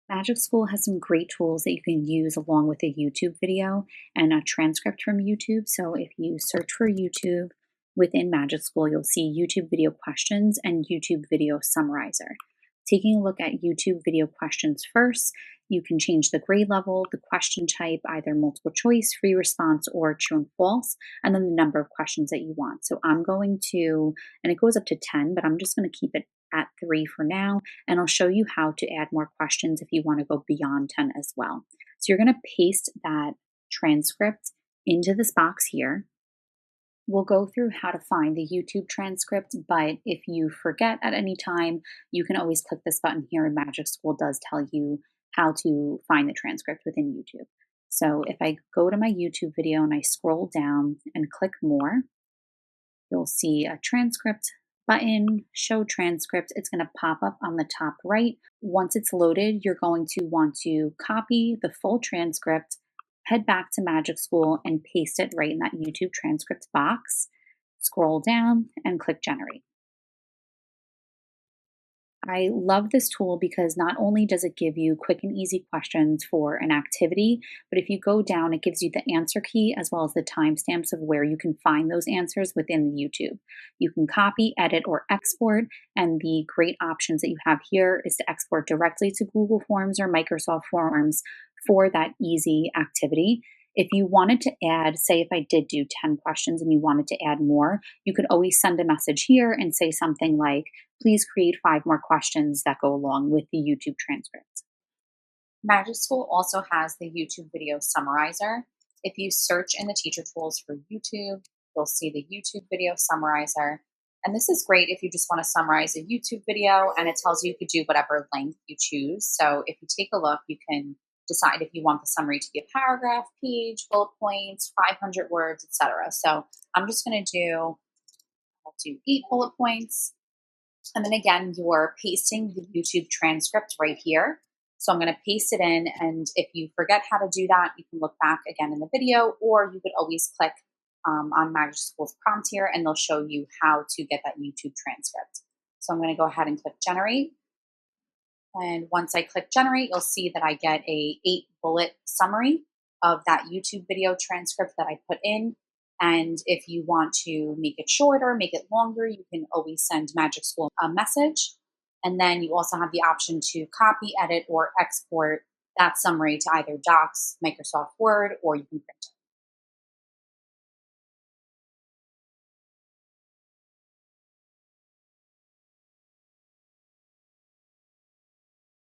Magic School has some great tools that you can use along with a YouTube video and a transcript from YouTube. So if you search for YouTube within Magic School, you'll see YouTube video questions and YouTube video summarizer. Taking a look at YouTube video questions first, you can change the grade level, the question type, either multiple choice, free response, or true and false, and then the number of questions that you want. So I'm going to, and it goes up to 10, but I'm just going to keep it at 3 for now, and I'll show you how to add more questions if you want to go beyond 10 as well. So you're going to paste that transcript into this box here. We'll go through how to find the YouTube transcript, but if you forget at any time, you can always click this button here, and Magic School does tell you how to find the transcript within YouTube. So if I go to my YouTube video and I scroll down and click more, you'll see a transcript button, show transcript. It's going to pop up on the top right. Once it's loaded, you're going to want to copy the full transcript, head back to Magic School, and paste it right in that YouTube transcript box. Scroll down and click generate. I love this tool because not only does it give you quick and easy questions for an activity, but if you go down, it gives you the answer key as well as the timestamps of where you can find those answers within the YouTube. You can copy, edit, or export, and the great options that you have here is to export directly to Google Forms or Microsoft Forms for that easy activity. If you wanted to add, say if I did do 10 questions and you wanted to add more, you could always send a message here and say something like, please create 5 more questions that go along with the YouTube transcript. Magic School also has the YouTube video summarizer. If you search in the teacher tools for YouTube, you'll see the YouTube video summarizer. And this is great if you just want to summarize a YouTube video, and it tells you could do whatever length you choose. So if you take a look, you can decide if you want the summary to be a paragraph, page, bullet points, 500 words, etc. So I'm just going to I'll do 8 bullet points. And then again, you're pasting the YouTube transcript right here. So I'm going to paste it in. And if you forget how to do that, you can look back again in the video, or you could always click on Magic School's prompt here, and they'll show you how to get that YouTube transcript. So I'm going to go ahead and click generate. And once I click generate, you'll see that I get a 8 bullet summary of that YouTube video transcript that I put in. And if you want to make it shorter, make it longer, you can always send Magic School a message. And then you also have the option to copy, edit, or export that summary to either Docs, Microsoft Word, or you can print it.